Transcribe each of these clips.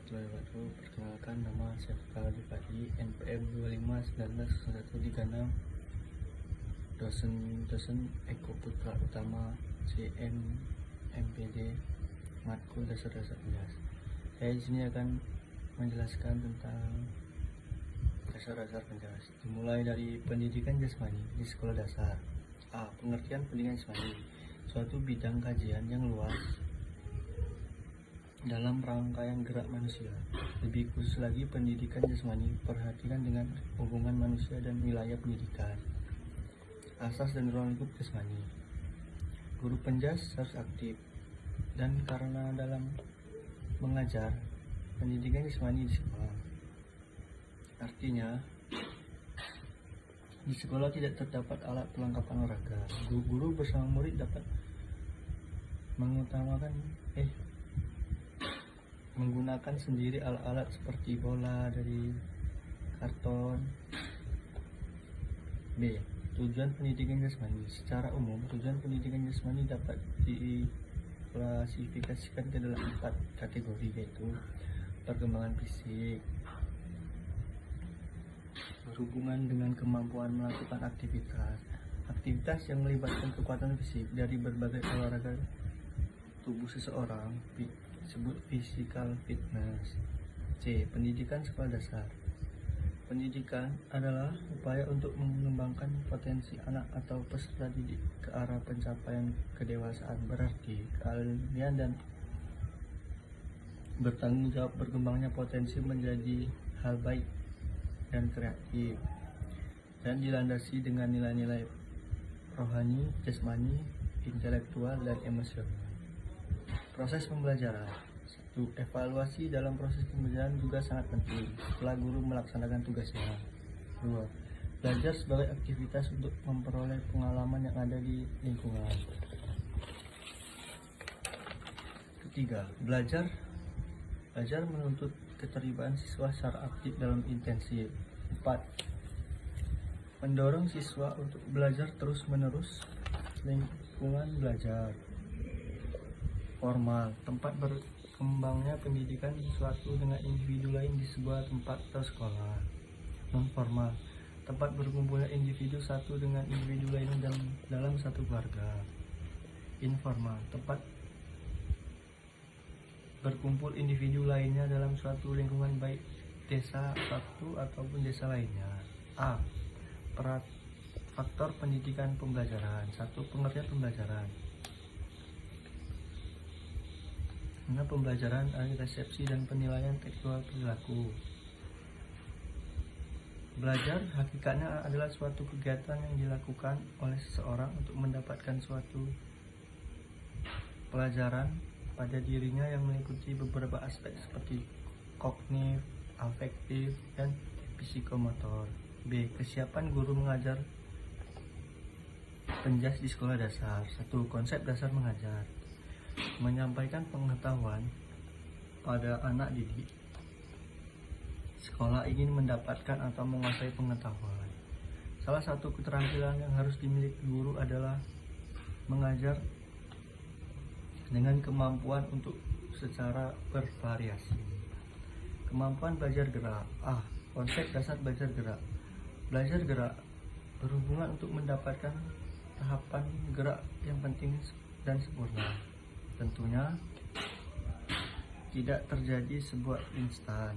warahmatullahi wabarakatuh. Perkenalkan, nama saya Fakal Difadi, NPM 25191136, dosen Eko Putra Utama, CM MPD, matkul dasar-dasar bias. Saya di sini akan menjelaskan tentang dasar-dasar penjelas. Dimulai dari pendidikan jasmani di sekolah dasar. A. Pengertian pendidikan jasmani, suatu bidang kajian yang luas dalam rangkaian gerak manusia. Lebih khusus lagi, pendidikan jasmani perhatikan dengan hubungan manusia dan wilayah pendidikan. Asas dan ruang lingkup jasmani. Guru penjas harus aktif, dan karena dalam mengajar pendidikan jasmani di sekolah, artinya di sekolah tidak terdapat alat perlengkapan olahraga. Guru bersama murid dapat menggunakan sendiri alat-alat seperti bola dari karton. B. Tujuan pendidikan jasmani. Secara umum, tujuan pendidikan jasmani dapat diklasifikasikan ke dalam 4 kategori, yaitu perkembangan fisik, berhubungan dengan kemampuan melakukan aktivitas yang melibatkan kekuatan fisik dari berbagai olahraga tubuh seseorang, disebut physical fitness. C. Pendidikan sekolah dasar. Pendidikan adalah upaya untuk mengembangkan potensi anak atau peserta didik ke arah pencapaian kedewasaan, berarti keahlian dan bertanggung jawab berkembangnya potensi menjadi hal baik dan kreatif, dan dilandasi dengan nilai-nilai rohani, jasmani, intelektual, dan emosional. Proses pembelajaran. 1. Evaluasi dalam proses pembelajaran juga sangat penting setelah guru melaksanakan tugasnya. 2. Belajar sebagai aktivitas untuk memperoleh pengalaman yang ada di lingkungan. 3. Belajar menuntut keterlibatan siswa secara aktif dalam intensif. 4. Mendorong siswa untuk belajar terus-menerus. Lingkungan belajar. Formal, tempat berkembangnya pendidikan suatu dengan individu lain di sebuah tempat atau sekolah. Non formal, tempat berkumpulnya individu satu dengan individu lain dalam satu keluarga. Informal, tempat berkumpul individu lainnya dalam suatu lingkungan, baik desa satu ataupun desa lainnya. A. Faktor pendidikan pembelajaran. 1. Pengertian pembelajaran. Karena pembelajaran adalah resepsi dan penilaian tekstual perilaku. Belajar hakikatnya adalah suatu kegiatan yang dilakukan oleh seseorang untuk mendapatkan suatu pelajaran pada dirinya yang meliputi beberapa aspek seperti kognitif, afektif, dan psikomotor. B. Kesiapan guru mengajar penjas di sekolah dasar. 1. Konsep dasar mengajar. Menyampaikan pengetahuan pada anak didik. Sekolah ingin mendapatkan atau menguasai pengetahuan. Salah satu keterampilan yang harus dimiliki guru adalah mengajar dengan kemampuan untuk secara bervariasi. Kemampuan belajar gerak. A. Konsep dasar belajar gerak. Belajar gerak berhubungan untuk mendapatkan tahapan gerak yang penting dan sempurna. Tentunya tidak terjadi sebuah instan.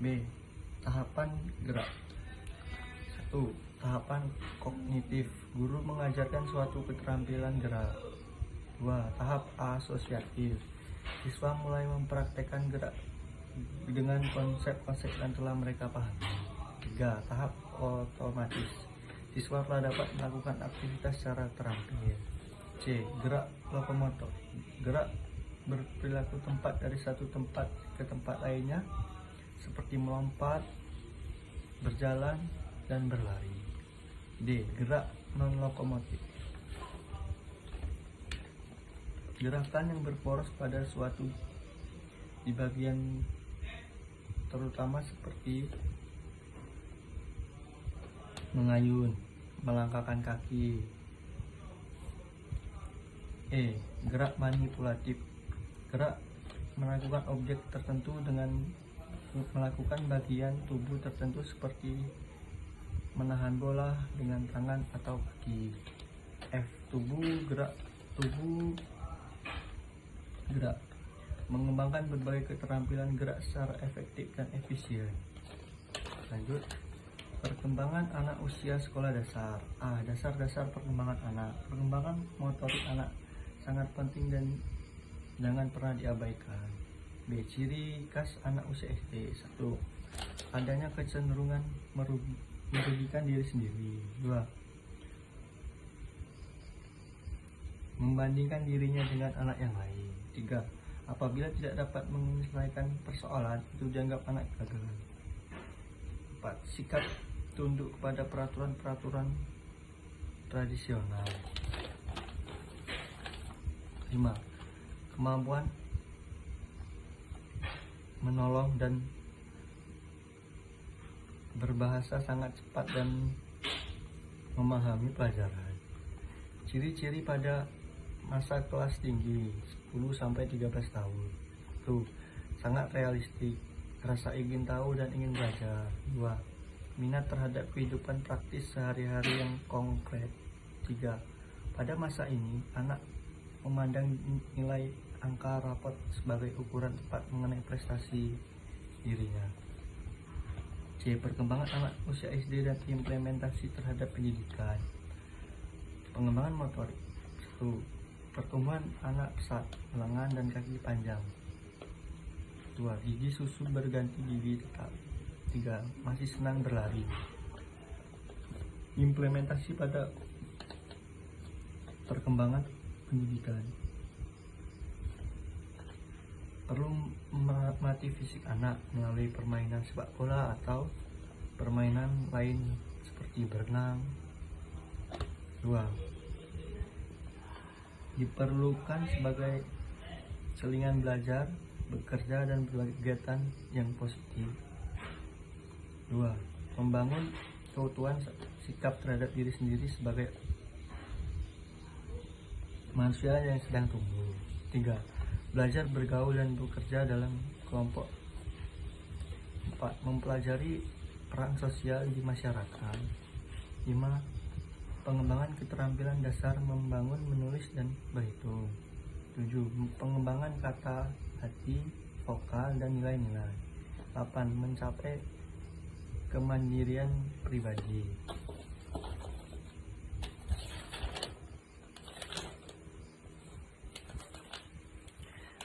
B. Tahapan gerak. 1. Tahapan kognitif. Guru mengajarkan suatu keterampilan gerak. 2. Tahap asosiatif. Siswa mulai mempraktekkan gerak dengan konsep-konsep yang telah mereka pahami. 3. Tahap otomatis. Siswa telah dapat melakukan aktivitas secara terampil. C. Gerak lokomotor. Gerak berperilaku tempat dari satu tempat ke tempat lainnya, seperti melompat, berjalan, dan berlari. D. Gerak non lokomotif. Gerakan yang berporos pada suatu di bagian terutama seperti mengayun, melangkahkan kaki. E. Gerak manipulatif. Gerak melakukan objek tertentu dengan melakukan bagian tubuh tertentu seperti menahan bola dengan tangan atau kaki. F. Tubuh gerak mengembangkan berbagai keterampilan gerak secara efektif dan efisien. Lanjut, perkembangan anak usia sekolah dasar. A. Dasar-dasar perkembangan anak. Perkembangan motorik anak sangat penting dan jangan pernah diabaikan. B. Ciri khas anak usia SD. 1. Adanya kecenderungan merugikan diri sendiri. 2. Membandingkan dirinya dengan anak yang lain. 3. Apabila tidak dapat menyelesaikan persoalan, itu dianggap anak gagal. 4. Sikap tunduk kepada peraturan-peraturan tradisional. 5. Kemampuan menolong dan berbahasa sangat cepat dan memahami pelajaran. Ciri-ciri pada masa kelas tinggi 10-13 tahun. Tuh, sangat realistik, rasa ingin tahu dan ingin belajar. 2. Minat terhadap kehidupan praktis sehari-hari yang konkret. 3. Pada masa ini, anak memandang nilai angka rapot sebagai ukuran tepat mengenai prestasi dirinya. C. Perkembangan anak usia SD dan implementasi terhadap pendidikan. Pengembangan motorik. 1. Pertumbuhan anak pesat, lengan dan kaki panjang. 2. Gigi susu berganti gigi tetap. 3. Masih senang berlari. Implementasi pada perkembangan pendidikan. Perlu melatih fisik anak melalui permainan sepak bola atau permainan lain seperti berenang. 2. Diperlukan sebagai selingan belajar, bekerja dan berbagai kegiatan yang positif. 2. Membangun keutuhan sikap terhadap diri sendiri sebagai manusia yang sedang tumbuh. 3. Belajar bergaul dan bekerja dalam kelompok. 4. Mempelajari peran sosial di masyarakat. 5. Pengembangan keterampilan dasar membangun, menulis, dan berhitung. 7. Pengembangan kata, hati, vokal, dan nilai-nilai. 8. Mencapai kemandirian pribadi.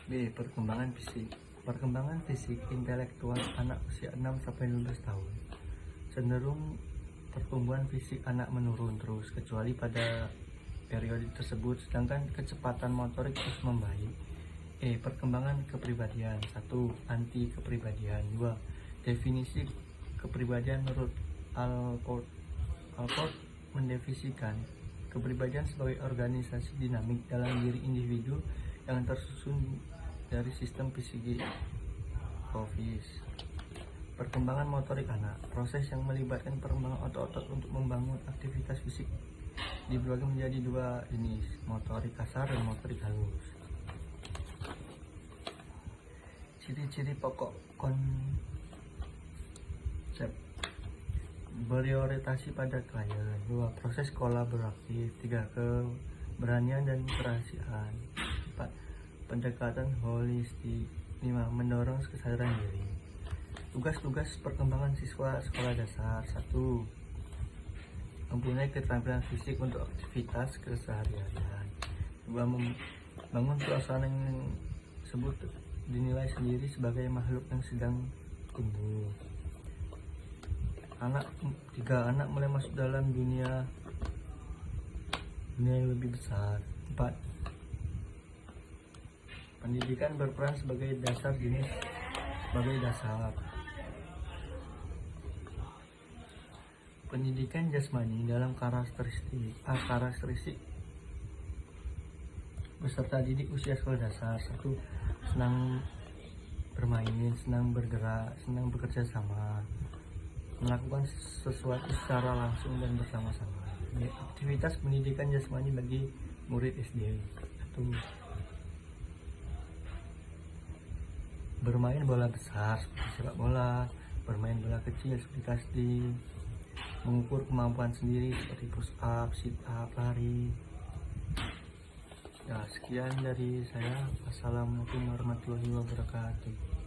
B. Perkembangan fisik. Perkembangan fisik intelektual anak usia 6-12 tahun. Cenderung pertumbuhan fisik anak menurun terus kecuali pada periode tersebut, sedangkan kecepatan motorik terus membaik. Perkembangan kepribadian. 1. Anti kepribadian. 2. Definisi kepribadian menurut Alport mendefinisikan kepribadian sebagai organisasi dinamik dalam diri individu yang tersusun dari sistem psikologis. Perkembangan motorik anak, proses yang melibatkan perkembangan otot-otot untuk membangun aktivitas fisik dibagi menjadi 2 jenis, motorik kasar dan motorik halus. Ciri-ciri pokok konsep. Berorientasi pada klien. 2. Proses kolaboratif. 3. Keberanian dan kerahasiaan. 4. Pendekatan holistik. 5. Mendorong kesadaran diri. Tugas-tugas perkembangan siswa sekolah dasar. 1. Mempunyai keterampilan fisik untuk aktivitas keseharian. 2. Membangun suasana yang disebut dinilai sendiri sebagai makhluk yang sedang tumbuh. 3. Anak mulai masuk dalam dunia yang lebih besar. 4. Pendidikan berperan sebagai dasar. Pendidikan jasmani dalam karakteristik peserta didik usia sekolah dasar. 1. Senang bermain, senang bergerak, senang bekerja sama, melakukan sesuatu secara langsung dan bersama-sama. Aktivitas pendidikan jasmani bagi murid SD. 1. bermain bola besar seperti sepak bola, bermain bola kecil seperti casting, mengukur kemampuan sendiri seperti push up, sit up, lari. Ya, sekian dari saya. Wassalamualaikum warahmatullahi wabarakatuh.